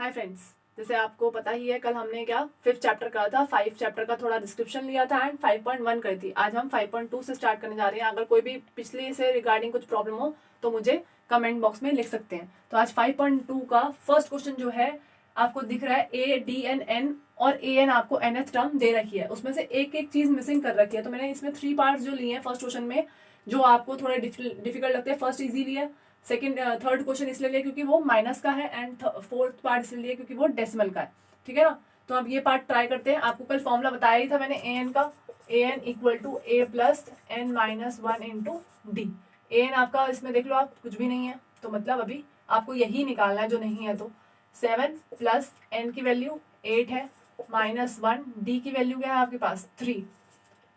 Hi friends, जैसे आपको पता ही है कल हमने क्या 5th चैप्टर करा था। 5 चैप्टर का थोड़ा डिस्क्रिप्शन लिया था एंड 5.1 करी थी। आज हम 5.2 से स्टार्ट करने जा रहे हैं। अगर कोई भी पिछले से रिगार्डिंग कुछ प्रॉब्लम हो तो मुझे कमेंट बॉक्स में लिख सकते हैं। तो आज 5.2 का फर्स्ट क्वेश्चन जो है आपको दिख रहा है ए डी एन एन और ए एन आपको nth टर्म दे रखी है, उसमें से एक एक चीज मिसिंग कर रखी है। तो मैंने इसमें 3 पार्ट्स जो लिए हैं फर्स्ट क्वेश्चन में, जो आपको थोड़े डिफिकल्ट लगते हैं। फर्स्ट इजी लिया, सेकंड थर्ड क्वेश्चन इसलिए लिया क्योंकि वो माइनस का है एंड फोर्थ पार्ट इसलिए लिया क्योंकि वो डेसिमल का है। ठीक है ना। तो अब ये पार्ट ट्राई करते हैं। आपको कल फॉर्मूला बताया ही था मैंने ए एन का, A N equal to A plus N minus 1 into D. A N आपका इसमें देख लो आप कुछ भी नहीं है, तो मतलब अभी आपको यही निकालना है जो नहीं है। तो 7 प्लस एन की वैल्यू 8 है, माइनस 1 डी की वैल्यू क्या है आपके पास 3।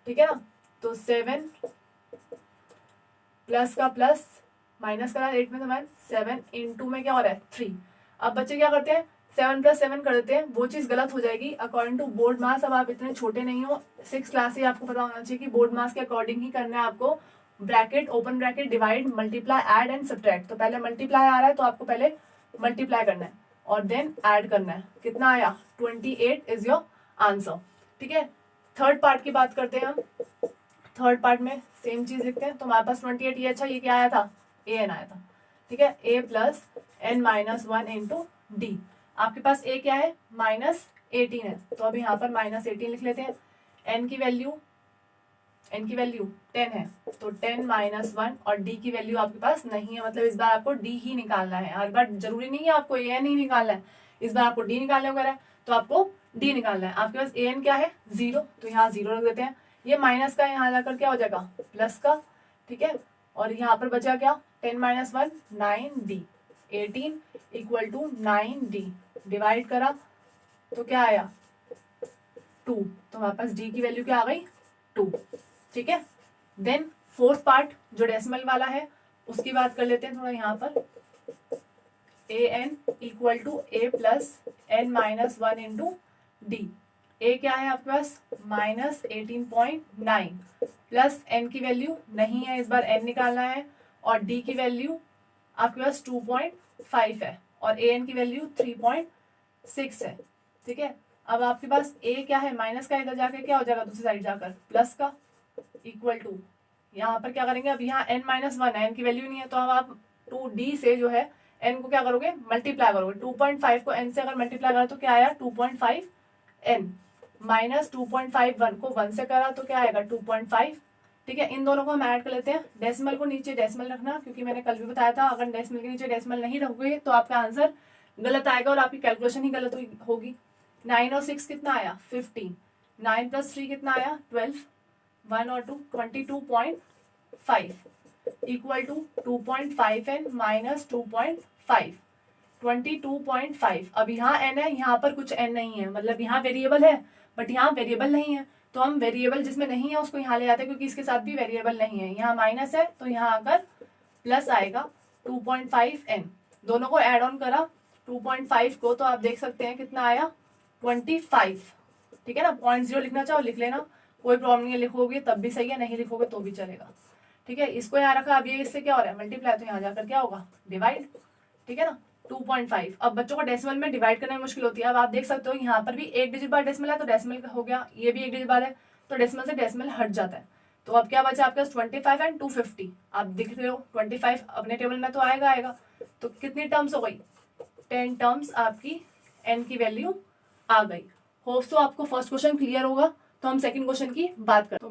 ठीक है ना। तो 7 प्लस का प्लस माइनस करा 8 में, तो 7 इंटू में क्या हो रहा है 3। अब बच्चे क्या करते हैं 7 प्लस 7 कर देते हैं, वो चीज गलत हो जाएगी अकॉर्डिंग टू बोर्ड मास। अब आप इतने छोटे नहीं हो, 6 क्लास से आपको पता होना चाहिए कि बोर्ड मास के अकॉर्डिंग ही करना है आपको। Bracket, open bracket, divide, multiply, add and subtract. तो पहले मल्टीप्लाई आ रहा है तो आपको पहले मल्टीप्लाई करना है और देन ऐड करना है। कितना आया 28 इज योर आंसर। ठीक है। थर्ड पार्ट की बात करते हैं हम। थर्ड पार्ट में सेम चीज लिखते हैं। तो हमारे पास 28 ये अच्छा, ये क्या आया था ए एन आया था। ठीक है। A plus N minus 1 into D. आपके पास ए क्या है माइनस 18 है, तो अब यहाँ पर माइनस 18 लिख लेते हैं। एन की वैल्यू 10 है, तो 10 माइनस 1 और डी की वैल्यू आपके पास नहीं है, मतलब इस बार आपको डी ही निकालना है। हर बार जरूरी नहीं है आपको ए एन ही निकालना है, इस बार आपको डी निकालने वगैरह है तो आपको डी निकालना है। आपके पास ए एन क्या है 0, तो यहाँ 0 रख देते हैं। ये माइनस का यहाँ जाकर क्या हो जाएगा प्लस का। ठीक है। और यहाँ पर बचा क्या 10 minus 1 9 D. 18 equal to 9 D, divide करा तो क्या आया 2। तो हमारे पास डी की वैल्यू क्या आ गई 2। ठीक है। देन फोर्थ पार्ट जो डेसिमल वाला है उसकी बात कर लेते हैं थोड़ा। यहाँ पर A N equal to A plus N minus 1 into D. A क्या है आपके पास माइनस 18.9 प्लस एन की वैल्यू नहीं है, इस बार एन निकालना है, और डी की वैल्यू आपके पास 2.5 है और ए एन की वैल्यू 3.6 है। ठीक है। अब आपके पास ए क्या है माइनस का, इधर जाकर क्या हो जाएगा दूसरी साइड जाकर प्लस का, इक्वल टू यहाँ पर क्या करेंगे। अब यहाँ n माइनस 1 है, एन की वैल्यू नहीं है, तो अब आप 2d से जो है n को क्या करोगे मल्टीप्लाई करोगे। 2.5 को n से अगर मल्टीप्लाई करा तो क्या आया 2.5 n माइनस 2.51 को 1 से करा तो क्या आएगा 2.5। ठीक है। इन दोनों को हम ऐड कर लेते हैं। डेसिमल को नीचे डेसिमल रखना, क्योंकि मैंने कल भी बताया था अगर डेसिमल के नीचे डेसिमल नहीं रखोगे तो आपका आंसर गलत आएगा और आपकी कैलकुलेशन ही गलत होगी। 9 और 6 कितना आया 15, 9 प्लस 3 कितना आया 12, 1 और 2 22.5 इक्वल टू 2.5 एन माइनस 2.5 22.5। अब यहाँ n है, यहाँ पर कुछ n नहीं है, मतलब यहाँ वेरिएबल है बट यहाँ वेरिएबल नहीं है, तो हम वेरिएबल जिसमें नहीं है उसको यहाँ ले आते हैं क्योंकि इसके साथ भी वेरिएबल नहीं है। यहाँ माइनस है तो यहाँ आकर प्लस आएगा 2.5 n। दोनों को ऐड ऑन करा 2.5 को, तो आप देख सकते हैं कितना आया 25। ठीक है ना। 0.0 लिखना चाहो लिख लेना, कोई प्रॉब्लम नहीं है, लिखोगे तब भी सही है, नहीं लिखोगे तो भी चलेगा। ठीक है। इसको यहाँ रखा। अब ये इससे क्या हो रहा है मल्टीप्लाई, तो यहाँ जाकर क्या होगा डिवाइड। ठीक है ना। 2.5। अब बच्चों को डेसिमल में डिवाइड करने में मुश्किल होती है। अब आप देख सकते हो यहाँ पर भी एक डिजिट बार डेसिमल है तो डेसिमल हो गया, ये भी एक डिजिट बार है तो डेसिमल से डेसिमल हट जाता है। तो अब क्या बचा आपके पास 25 एंड 250। आप दिख रहे हो 25 अपने टेबल में तो आएगा। तो कितनी टर्म्स हो गई 10 टर्म्स आपकी एन की वैल्यू आ गई। होप सो आपको फर्स्ट क्वेश्चन क्लियर होगा। तो हम सेकंड क्वेश्चन की बात करते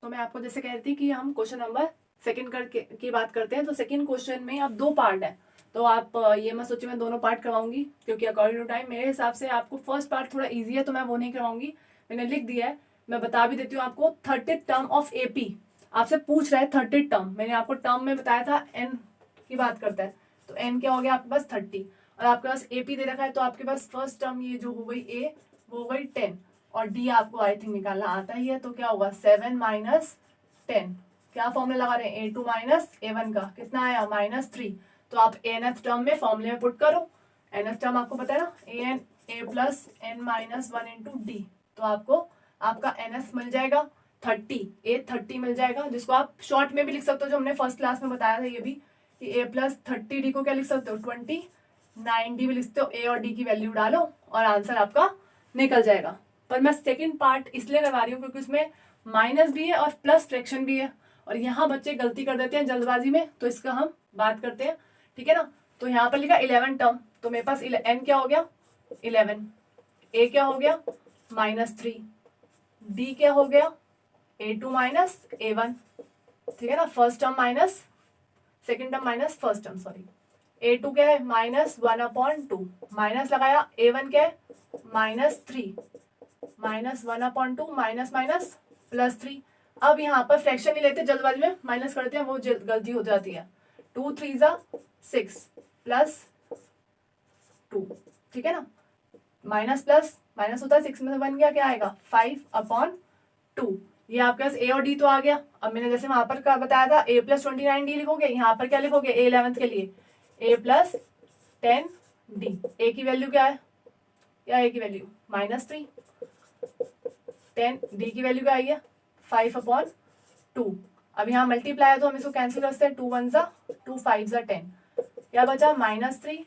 तो मैं आपको जैसे कह रही थी कि हम क्वेश्चन नंबर सेकंड की बात करते हैं। तो सेकंड क्वेश्चन में अब 2 पार्ट है, तो आप ये मत सोचिए मैं दोनों पार्ट करवाऊंगी, क्योंकि अकॉर्डिंग टू टाइम मेरे हिसाब से आपको फर्स्ट पार्ट थोड़ा ईजी है तो मैं वो नहीं करवाऊंगी। मैंने लिख दिया है, मैं बता भी देती हूँ आपको। 30 टर्म ऑफ एपी आपसे पूछ रहा है। 30 टर्म मैंने आपको टर्म में बताया था एन की बात करता है, तो एन क्या हो गया आपके पास 30 और आपके पास एपी दे रखा है, तो आपके पास फर्स्ट टर्म ये जो हो गई ए वो हो गई 10 और डी आपको आई थिंक निकालना आता ही है, तो क्या होगा 7 माइनस 10। क्या फॉर्मूला लगा रहे हैं A2 माइनस A1 का कितना आया -3। तो आप nth टर्म में फॉर्मूले में पुट करो। nth टर्म आपको पता है ना an a plus n minus 1 into D, तो आपको आपका nth मिल जाएगा 30, a30 मिल जाएगा, जिसको आप शॉर्ट में भी लिख सकते हो, जो हमने फर्स्ट क्लास में बताया था ये भी कि a प्लस 30 डी को क्या लिख सकते हो 20 90 में लिखते हो, ए और डी की वैल्यू डालो और आंसर आपका निकल जाएगा। पर मैं सेकंड पार्ट इसलिए करवा रही हूँ क्योंकि उसमें माइनस भी है और प्लस फ्रैक्शन भी है, और यहाँ बच्चे गलती कर देते हैं जल्दबाजी में, तो इसका हम बात करते हैं, ठीक है ना। तो यहाँ पर लिखा 11 टर्म, तो मेरे पास n क्या हो गया 11, a क्या हो गया -3, d क्या हो गया a2 माइनस a1, ठीक है ना। First term minus second term minus first term, sorry. a2 क्या है -1/2, माइनस लगाया, a1 क्या है -3, -1/2 माइनस माइनस +3। अब यहाँ पर फ्रैक्शन नहीं लेते, जल्दबाजी में माइनस करते हैं, वो गलती हो जाती है। 2 3 6 +2, ठीक है ना। माइनस प्लस माइनस होता है, 6 में से 1 गया, क्या आएगा 5/2। ये आपके पास ए और डी तो आ गया। अब मैंने जैसे वहां पर क्या बताया था, a + 29d लिखोगे, यहाँ पर क्या लिखोगे a 11th के लिए a + 10d। ए की वैल्यू क्या है, क्या ए की वैल्यू -3, 10 डी की वैल्यू क्या आई है 5/2। अब यहाँ मल्टीप्लाई है तो हम इसको कैंसिल करते हैं, 2 1 2 5 10, क्या बचा -3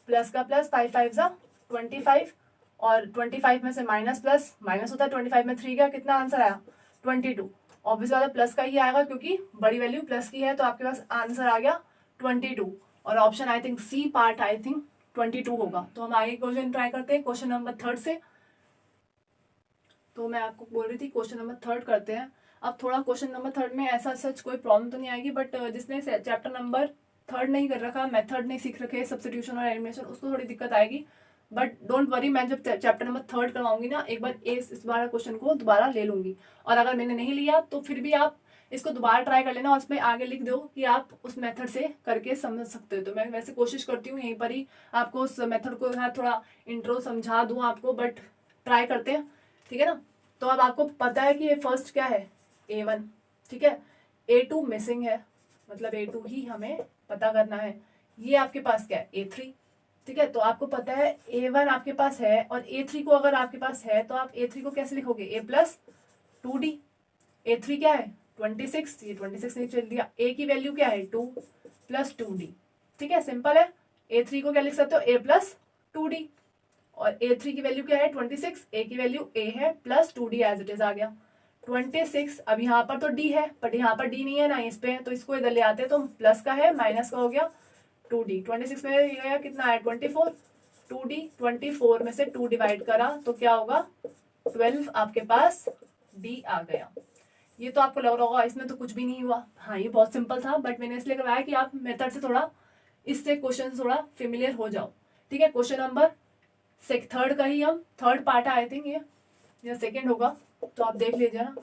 प्लस का प्लस 5 5 25, और 25 में से माइनस प्लस माइनस होता है, 25 में 3 का कितना आंसर आया 22। ऑब्वियस वाला प्लस का ही आएगा क्योंकि बड़ी वैल्यू प्लस की है, तो आपके पास आंसर आ गया 22। और option I think C part I think 22 होगा। तो हम आगे क्वेश्चन ट्राई करते हैं, क्वेश्चन नंबर 3 से। तो मैं आपको बोल रही थी क्वेश्चन नंबर 3 करते हैं। अब थोड़ा क्वेश्चन नंबर 3 में ऐसा सच कोई प्रॉब्लम तो नहीं आएगी, बट जिसने चैप्टर नंबर 3 नहीं कर रखा, मेथड नहीं सीख रखे, सब्स्टिट्यूशन और एलिमिनेशन, उसको थोड़ी दिक्कत आएगी। बट डोंट वरी, मैं जब चैप्टर नंबर 3 करवाऊंगी ना, एक बार इस बार क्वेश्चन को दोबारा ले लूंगी, और अगर मैंने नहीं लिया तो फिर भी आप इसको दोबारा ट्राई कर लेना, और उसमें आगे लिख दो कि आप उस मेथड से करके समझ सकते हो। तो मैं वैसे कोशिश करती हूँ यहीं पर ही आपको उस मेथड को थोड़ा इंट्रो समझा दूँ आपको, बट ट्राई करते हैं, ठीक है ना। तो अब आपको पता है कि ये फर्स्ट क्या है A1, ठीक है। A2 मिसिंग है, मतलब A2 ही हमें पता करना है। ये आपके पास क्या है A3, ठीक है। तो आपको पता है A1 आपके पास है, और A3 को अगर आपके पास है तो आप A3 को कैसे लिखोगे A + 2D। A3 क्या है 26, ये 26 नहीं चल दिया। A की वैल्यू क्या है 2 + 2D, ठीक है, सिंपल है। A3 को क्या लिख सकते हो A + 2D, और A3 की वैल्यू क्या है 26, A की वैल्यू A है plus 2D as it is आ गया 26। अब यहाँ पर तो D है, बट यहाँ पर D नहीं है ना इस पे, तो इसको इधर ले आते हैं, तो प्लस का है माइनस का हो गया 2D। 26 में गया कितना है 24, 2D 24 में से 2 डिवाइड करा तो क्या होगा 12, आपके पास D आ गया। ये तो आपको लग रहा होगा इसमें तो कुछ भी नहीं हुआ, हाँ ये बहुत सिंपल था, बट मैंने इसलिए करवाया कि आप मेथड से थोड़ा इससे क्वेश्चन थोड़ा फेमिलियर हो जाओ, ठीक है। क्वेश्चन नंबर 3 का ही हम थर्ड पार्ट है आई थिंक, ये या सेकेंड होगा, तो आप देख लीजिए ना।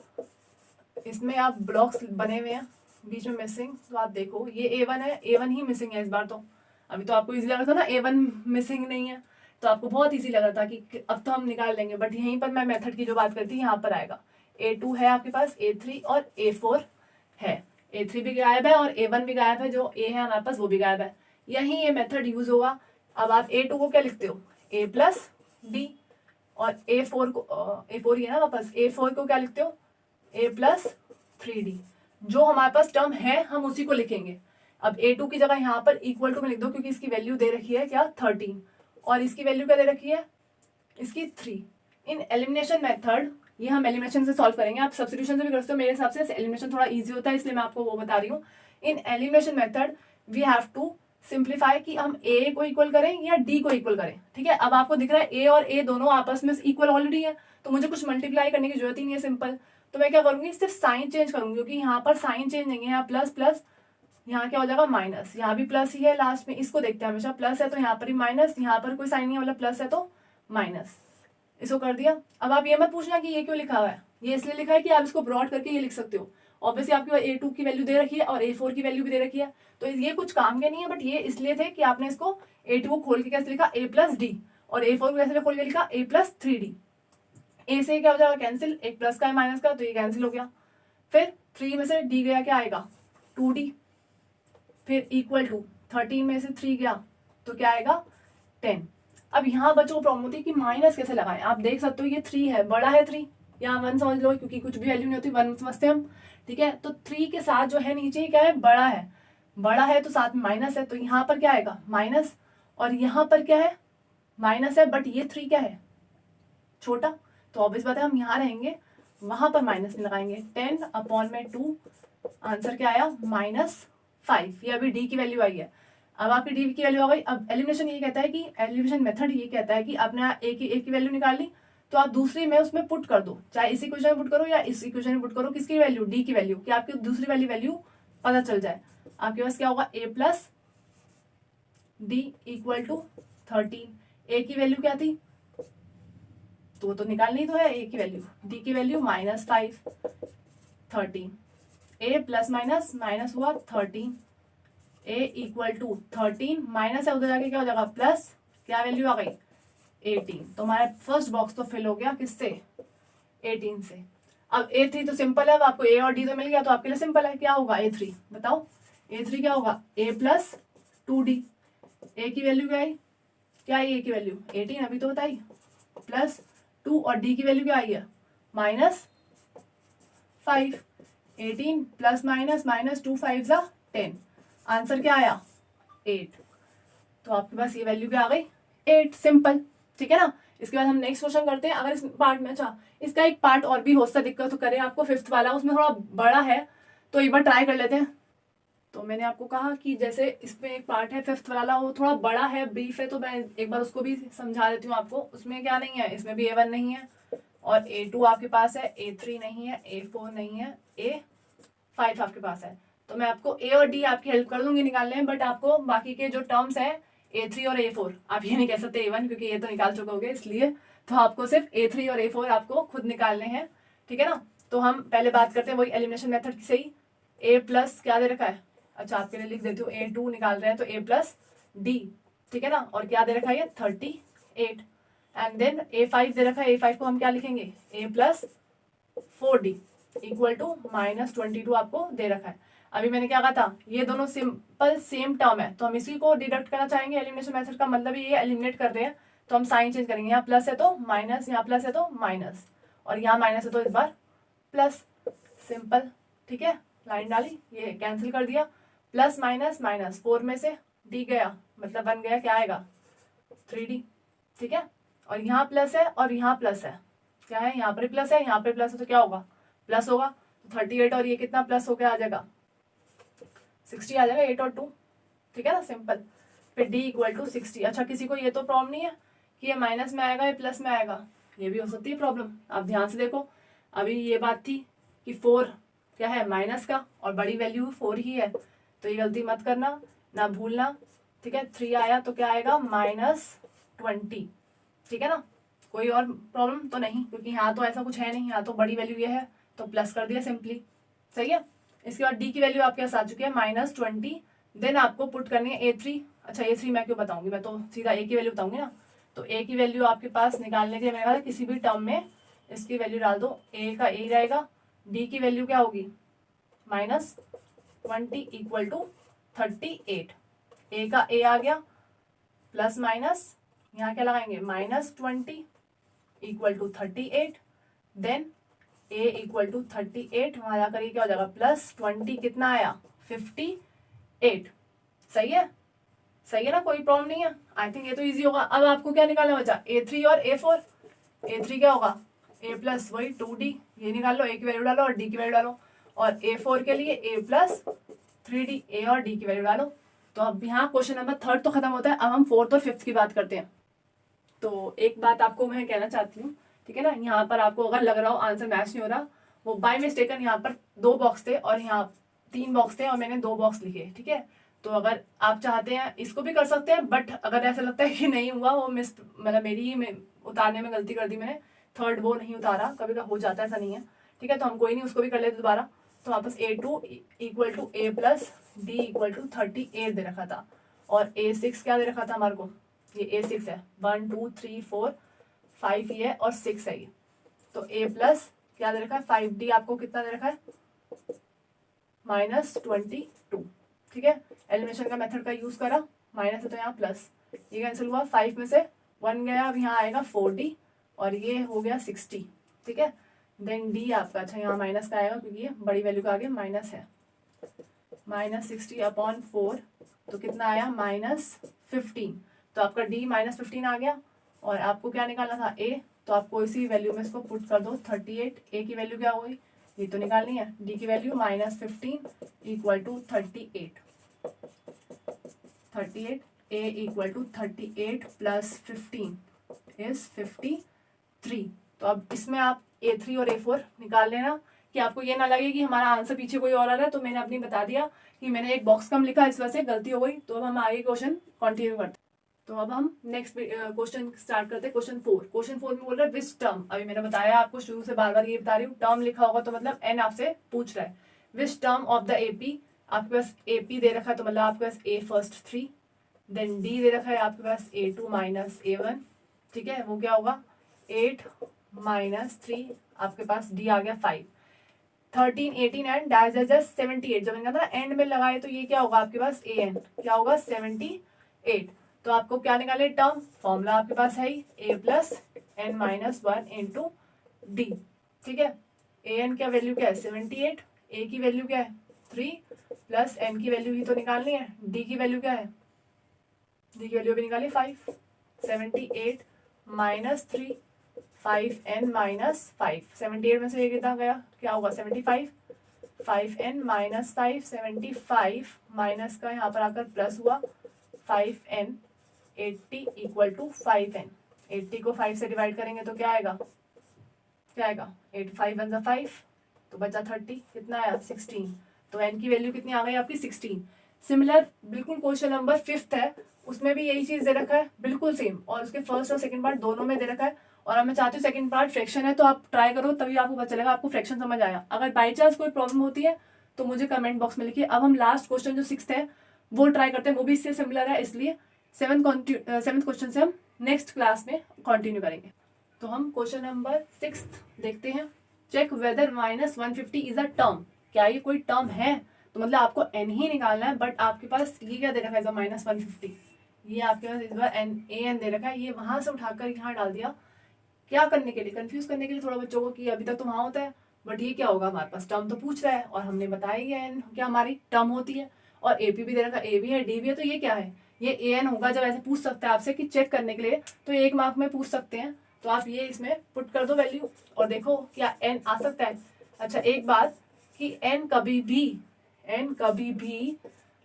इसमें आप ब्लॉक्स बने हुए हैं बीच में मिसिंग, तो आप देखो ये A1 है, A1 ही मिसिंग है इस बार। तो अभी तो आपको इजी लग रहा था ना A1 मिसिंग नहीं है, तो आपको बहुत इजी लग रहा था कि अब तो हम निकाल लेंगे, बट यहीं पर मैं मेथड की जो बात करती हूँ यहाँ पर आएगा। A2 है आपके पास, A3 और A4 है। A3 भी गायब है और A1 भी गायब है, जो A है हमारे पास वो भी गायब है, यही ये मेथड यूज होगा। अब आप A2 को क्या लिखते हो A + D, और A4 को A4 ही है ना वापस, A4 को क्या लिखते हो A + 3D। जो हमारे पास टर्म है हम उसी को लिखेंगे। अब A2 की जगह यहाँ पर इक्वल टू में लिख दो, क्योंकि इसकी वैल्यू दे रखी है क्या 13, और इसकी वैल्यू क्या दे रखी है इसकी 3। इन एलिमिनेशन मेथड, ये हम एलिमिनेशन से सॉल्व करेंगे, आप सब्स्टिट्यूशन से भी कर सकते हो, मेरे हिसाब से एलिमिनेशन थोड़ा इजी होता है इसलिए मैं आपको वो बता रही हूँ। In elimination method we have to simplify कि हम A को इक्वल करें या D को इक्वल करें, ठीक है। अब आपको दिख रहा है A और A दोनों आपस में इक्वल ऑलरेडी है, तो मुझे कुछ मल्टीप्लाई करने की जरूरत ही नहीं है, सिंपल। तो मैं क्या करूंगी सिर्फ साइन चेंज करूंगी, क्योंकि यहाँ पर साइन चेंज नहीं है, यहाँ प्लस प्लस, यहाँ क्या हो जाएगा माइनस, यहाँ भी प्लस ही है लास्ट में, इसको देखते हैं हमेशा, प्लस है तो यहाँ पर ही माइनस, यहाँ पर कोई साइन नहीं है मतलब प्लस है तो माइनस, इसको कर दिया। अब आप ये मत पूछना कि ये क्यों लिखा हुआ है, ये इसलिए लिखा है कि आप इसको ब्रॉड करके ये लिख सकते हो। ऑब्वियसली आपके पास A2 की वैल्यू दे रखी है और A4 की वैल्यू भी दे रखी है, तो ये कुछ काम के नहीं है, बट ये इसलिए थे कि आपने इसको A2 को खोल के कैसे लिखा A + D, और A4 को कैसे खोल के लिखा A + 3D। A से क्या हो जाएगा कैंसिल, एक प्लस का है माइनस का, तो ये कैंसिल हो गया। फिर 3 में से D गया क्या आएगा 2D, फिर इक्वल टू 13 में से 3 गया तो क्या आएगा 10। अब यहाँ बच्चों को प्रॉब्लम होती है कि माइनस कैसे लगाएं। आप देख सकते हो ये 3 है, बड़ा है 3, यहाँ 1 समझ लो, क्योंकि कुछ भी वैल्यू नहीं होती 1 समझते हम, ठीक है। तो 3 के साथ जो है नीचे क्या है बड़ा है, बड़ा है तो साथ में माइनस है, तो यहाँ पर क्या आएगा माइनस, और यहाँ पर क्या है, माइनस है, बट ये 3 क्या है, छोटा, तो ऑब्वियस बात है हम यहाँ रहेंगे, वहां पर माइनस लगाएंगे। 10/2 आंसर क्या आया, -5। ये अभी डी की वैल्यू आई है। अब आपकी डी की वैल्यू आ गई। अब एलिमिनेशन ये कहता है कि एलिमिनेशन मेथड ये कहता है कि आपने एक की वैल्यू निकाल ली, तो आप दूसरी में उसमें पुट कर दो, चाहे इस इक्वेशन में पुट करो या इस इक्वेशन में पुट करो, किसकी वैल्यू, डी की वैल्यू, कि आपकी दूसरी वाली वैल्यू पता चल जाए। आपके पास क्या होगा, a plus D equal to 13। A की वैल्यू क्या थी, तो निकालनी तो है ए की वैल्यू, डी की वैल्यू -5, 13, ए प्लस माइनस माइनस हुआ 13, ए इक्वल टू 13 माइनस है, उधर जाके क्या हो जाएगा प्लस, क्या वैल्यू आ गई 18। तो हमारा फर्स्ट बॉक्स तो फिल हो गया किससे, 18 से। अब A3 तो सिंपल है, अब आपको ए और डी तो मिल गया, तो आपके लिए सिंपल है, क्या होगा A3 बताओ, A3 क्या होगा, a प्लस 2d। ए की वैल्यू क्या आई, क्या आई ए की वैल्यू 18 अभी तो बताई, प्लस 2, और डी की वैल्यू क्या आई है -5। 18 प्लस माइनस माइनस 2 5 जा 10, आंसर क्या आया 8। तो आपके पास ये वैल्यू क्या आ गई 8, सिंपल, ठीक है ना। इसके बाद हम नेक्स्ट क्वेश्चन करते हैं। अगर इस पार्ट में, अच्छा इसका एक पार्ट और भी हो सकता है दिक्कत तो करे आपको, 5th वाला, उसमें थोड़ा बड़ा है, तो एक बार ट्राई कर लेते हैं। तो मैंने आपको कहा कि जैसे इसमें एक पार्ट है 5th वाला, वो थोड़ा बड़ा है, ब्रीफ है, तो मैं एक बार उसको भी समझा देती हूँ आपको। उसमें क्या नहीं है, इसमें भी A1 नहीं है, और A2 आपके पास है, A3 नहीं है, A4 नहीं है, A5 आपके पास है। तो मैं आपको A और D आपकी हेल्प कर दूंगी निकालने में, बट आपको बाकी के जो टर्म्स हैं A3 और A4, आप ये नहीं कह सकते A1 क्योंकि ये तो निकाल चुके होगे, इसलिए तो आपको सिर्फ A3 और A4 आपको खुद निकालने हैं, ठीक है ना। तो हम पहले बात करते हैं वही एलिमिनेशन मेथड की, सही। A प्लस क्या दे रखा है, अच्छा आपके लिए लिख देती हूँ, A2 निकाल रहे हैं तो A प्लस D, ठीक है ना, और क्या दे रखा है 38, एंड देन A5 दे रखा है, A5 को हम क्या लिखेंगे A plus 4D equal to -22 आपको दे रखा है। अभी मैंने क्या कहा था, ये दोनों सिंपल सेम टर्म है, तो हम इसी को डिडक्ट करना चाहेंगे। एलिमिनेशन मेथड का मतलब ये एलिमिनेट कर रहे हैं, तो हम साइन चेंज करेंगे, यहाँ प्लस है तो माइनस, यहाँ प्लस है तो माइनस, और यहाँ माइनस है तो इस बार प्लस, सिंपल, ठीक है। लाइन डाली, ये कैंसिल कर दिया, प्लस माइनस माइनस, 4 में से D गया, मतलब बन गया क्या आएगा 3D, ठीक है। और यहाँ प्लस है और यहाँ प्लस है, क्या है, यहाँ पर प्लस है, यहाँ पे प्लस है, तो क्या होगा प्लस होगा, तो 38 और ये कितना प्लस होकर आ जाएगा 60 आ जाएगा, 8 और 2, ठीक है ना, सिंपल। फिर D इक्वल टू 60। अच्छा किसी को ये तो प्रॉब्लम नहीं है कि ये माइनस में आएगा या प्लस में आएगा, ये भी हो सकती है प्रॉब्लम। आप ध्यान से देखो, अभी ये बात थी कि 4 क्या है माइनस का, और बड़ी वैल्यू 4 ही है, तो ये गलती मत करना ना भूलना, ठीक है। 3 आया तो क्या आएगा -20, ठीक है ना। कोई और प्रॉब्लम तो नहीं, क्योंकि यहाँ तो ऐसा कुछ है नहीं, यहाँ तो बड़ी वैल्यू ये है तो प्लस कर दिया सिंपली, सही है। इसके बाद D की वैल्यू आपके पास आ चुकी है -20, देन आपको पुट करनी है A3। अच्छा A3 मैं क्यों बताऊंगी, मैं तो सीधा A की वैल्यू बताऊंगी ना। तो A की वैल्यू आपके पास निकालने के लिए मैंने कहा किसी भी टर्म में इसकी वैल्यू डाल दो, A का A रहेगा, D की वैल्यू क्या होगी -20 इक्वल टू 38। A का A आ गया, प्लस माइनस यहाँ क्या लगाएंगे -20 equal to 38, then A equal to 38, वहां जाकर ये क्या हो जाएगा +20, कितना आया 58, सही है, सही है ना, कोई प्रॉब्लम नहीं है। आई थिंक ये तो इजी होगा। अब आपको क्या निकालना बचा A3 और A4। A3 क्या होगा A प्लस वही 2D, ये निकाल लो, A की वैल्यू डालो और D की वैल्यू डालो, और A4 के लिए A प्लस 3D, A और D की वैल्यू डालो। तो अब यहाँ क्वेश्चन नंबर 3 तो खत्म होता है। अब हम 4th और 5th की बात करते हैं। तो एक बात आपको मैं कहना चाहती हूँ, ठीक है ना, यहाँ पर आपको अगर लग रहा हो आंसर मैच नहीं हो रहा, वो बाय मिस्टेकन यहाँ पर 2 बॉक्स थे और यहाँ 3 बॉक्स थे और मैंने 2 बॉक्स लिखे, ठीक है। तो अगर आप चाहते हैं इसको भी कर सकते हैं, बट अगर ऐसा लगता है कि नहीं हुआ, वो मिस मतलब मेरी ही उतारने में गलती कर दी मैंने, 3rd वो नहीं उतारा, कभी का हो जाता है, ऐसा नहीं है, ठीक है। तो हम कोई नहीं, उसको भी कर लेते दोबारा। तो वापस A2 equal to A plus D equal to 38 दे रखा था, और A6 क्या दे रखा था हमारे को, ये A6 है, 1 2 3 4 5 ये और 6 है ये। तो A प्लस क्या दे रखा है 5D, आपको कितना दे रखा है -22, ठीक है। एलिमिनेशन का मेथड का यूज करा, माइनस है तो यहाँ प्लस, ये कैंसिल हुआ, 5 में से 1 गया, अब यहाँ आएगा 4D और ये हो गया 60, ठीक है। देन D आपका, अच्छा यहाँ माइनस का आएगा क्योंकि ये बड़ी वैल्यू का आगे माइनस है, -60/4, तो कितना आया -15। तो आपका d -15 आ गया। और आपको क्या निकालना था a, तो आपको इसी वैल्यू में इसको पुट कर दो 38। a की वैल्यू क्या हो गई, ये तो निकालनी है, d की value -15 equal to 38। 38 a equal to 38 plus 15 is 53। तो अब इसमें आप a3 और a4 निकाल लेना कि आपको ये ना लगे कि हमारा आंसर पीछे कोई और आ रहा है। तो मैंने अपनी बता दिया कि मैंने एक बॉक्स कम लिखा, इस वजह से गलती हो गई। तो अब हम आगे क्वेश्चन कंटिन्यू करते हैं। तो अब हम नेक्स्ट क्वेश्चन स्टार्ट करते हैं। क्वेश्चन 4 में बोल रहा है विच टर्म, अभी मैंने बताया आपको शुरू से बार बार ये बता रही हूँ, टर्म लिखा होगा तो मतलब n आपसे पूछ रहा है। Which term of the AP, आपके पास AP दे रखा है तो मतलब आपके पास A फर्स्ट 3, देन D दे रखा है आपके पास A2 माइनस A1, ठीक है, वो क्या होगा 8 माइनस 3, आपके पास D आ गया 5, 13 18 एंड डैश 78। जब मैंने कहा था एंड में लगाए तो ये क्या होगा आपके पास AN क्या होगा 78। तो आपको क्या निकाले टर्म, फॉर्मूला आपके पास है ही a plus n minus 1 into D, ठीक है। AN क्या वैल्यू क्या है 78, a की वैल्यू क्या है 3 प्लस n की वैल्यू ही तो निकालनी है, d की वैल्यू क्या है, d की वैल्यू भी निकाली 5, 78 माइनस 3 5n माइनस 5, 78 में से ये कितना गया क्या होगा 75, 5n माइनस 5, 75 माइनस का यहाँ पर आकर प्लस हुआ 5n, 80 इक्वल टू 5n। 80 को 5 से डिवाइड करेंगे तो क्या आएगा 8 5 1 5, तो बचा 30, कितना आया 16। तो n की वैल्यू कितनी आ गई आपकी 16। सिमिलर बिल्कुल क्वेश्चन नंबर 5 है, उसमें भी यही चीज दे रखा है बिल्कुल सेम, और उसके फर्स्ट और सेकंड पार्ट दोनों में दे रखा है। और अब मैं चाहती हूँ सेकंड पार्ट फ्रैक्शन है, तो आप ट्राई करो तभी आपको पता चलेगा आपको फ्रैक्शन समझ आया। अगर बाई चांस कोई प्रॉब्लम होती है तो मुझे कमेंट बॉक्स में लिखिए। अब हम लास्ट क्वेश्चन जो 6th है वो ट्राई करते हैं, वो भी इससे सिमिलर है, इसलिए 7th क्वेश्चन से हम नेक्स्ट क्लास में कंटिन्यू करेंगे। तो हम क्वेश्चन नंबर 6 देखते हैं। Check whether -150 is a term, क्या ये कोई टर्म है, तो मतलब आपको n ही निकालना है, बट आपके पास ये क्या दे रखा है -150, ये आपके पास इस बार an दे रखा है, ये वहां से उठाकर यहाँ डाल दिया, क्या करने के लिए, कंफ्यूज करने के लिए थोड़ा बच्चों को कि अभी तक तो वहां होता है, बट ये क्या होगा हमारे पास टर्म तो पूछ रहा है और हमने बताया ही है n क्या हमारी टर्म होती है, और AP भी दे रखा है, A भी है D भी है, तो ये क्या है, ये AN होगा। जब ऐसे पूछ सकते हैं आपसे कि चेक करने के लिए, तो 1 मार्क में पूछ सकते हैं, तो आप ये इसमें पुट कर दो वैल्यू और देखो क्या n आ सकता है। अच्छा एक बात कि n कभी भी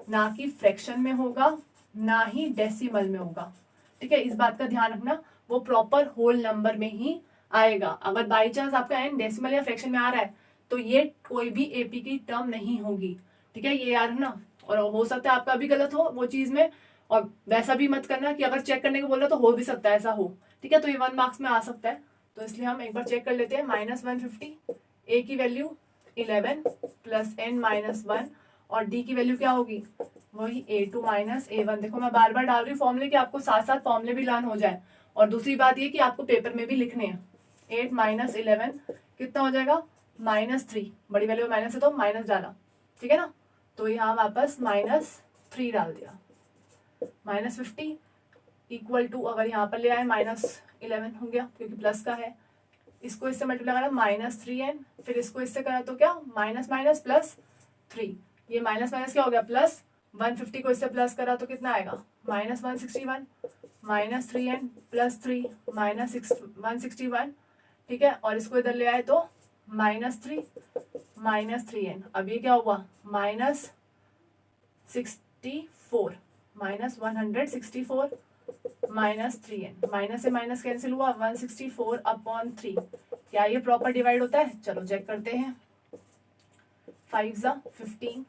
ना कि फ्रैक्शन में होगा ना ही डेसिमल में होगा, ठीक है, इस बात का ध्यान रखना, वो प्रॉपर होल नंबर में ही आएगा। अगर बाई चांस आपका n डेसिमल या फ्रैक्शन में आ रहा है तो ये कोई भी AP की टर्म नहीं होगी, ठीक है, ये याद रखना। और हो सकता है आपका भी गलत हो वो चीज में, और वैसा भी मत करना कि अगर चेक करने को बोल रहा तो हो भी सकता है ऐसा हो, ठीक है, तो ये 1 मार्क्स में आ सकता है। तो इसलिए हम एक बार चेक कर लेते हैं। -150, a की वैल्यू 11 प्लस n माइनस 1, और d की वैल्यू क्या होगी वही A2 माइनस A1। देखो मैं बार बार डाल रही हूँ फॉर्मूले कि आपको साथ साथ फॉर्मूले भी लर्न हो जाए, और दूसरी बात ये कि आपको पेपर में भी लिखने हैं। 8 माइनस 11 कितना हो जाएगा -3, बड़ी वैल्यू माइनस है तो माइनस डाला, ठीक है ना, तो यहाँ वापस -3 डाल दिया। -50 इक्वल टू, अगर यहाँ पर ले आए -11 हो गया क्योंकि प्लस का है, इसको इससे मल्टीप्लाई करा -3n, फिर इसको इससे करा तो क्या माइनस माइनस प्लस 3, ये माइनस माइनस क्या हो गया प्लस, 150 को इससे प्लस करा तो कितना आएगा -161, -3n प्लस 3 -161, ठीक है, और इसको इधर ले आए तो -3 -3n, अब ये क्या हुआ -64 -164 -3n, माइनस से माइनस कैंसिल हुआ 164/3, क्या ये प्रॉपर डिवाइड होता है, चलो चेक करते हैं। 5 × 15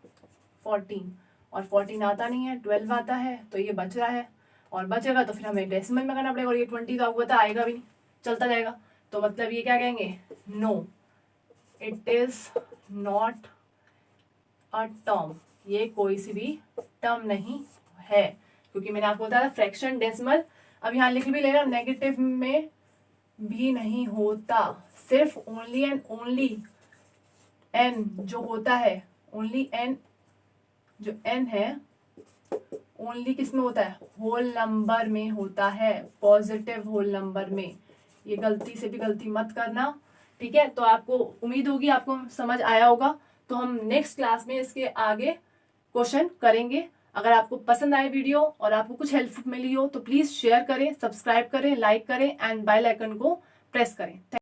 14, और 14 आता नहीं है, 12 आता है, तो ये बच रहा है, और बचेगा तो फिर हमें डेसिमल में करना पड़ेगा, और ये 20 तो आपको पता आएगा भी नहीं, चलता जाएगा, तो मतलब ये क्या कहेंगे, no it is not a term, ये कोई सी भी टर्म नहीं है, क्योंकि मैंने आपको बताया फ्रैक्शन डेसिमल, अब यहाँ लिख भी लेना, नेगेटिव में भी नहीं होता, सिर्फ ओनली एंड ओनली n जो होता है, ओनली n जो n है ओनली किस में होता है, होल नंबर में होता है, पॉजिटिव होल नंबर में, ये गलती से भी गलती मत करना, ठीक है। तो आपको उम्मीद होगी आपको समझ आया होगा, तो हम नेक्स्ट क्लास में इसके आगे क्वेश्चन करेंगे। अगर आपको पसंद आए वीडियो और आपको कुछ हेल्पफुल मिली हो तो प्लीज शेयर करें, सब्सक्राइब करें, लाइक करें एंड बेल आइकन को प्रेस करें।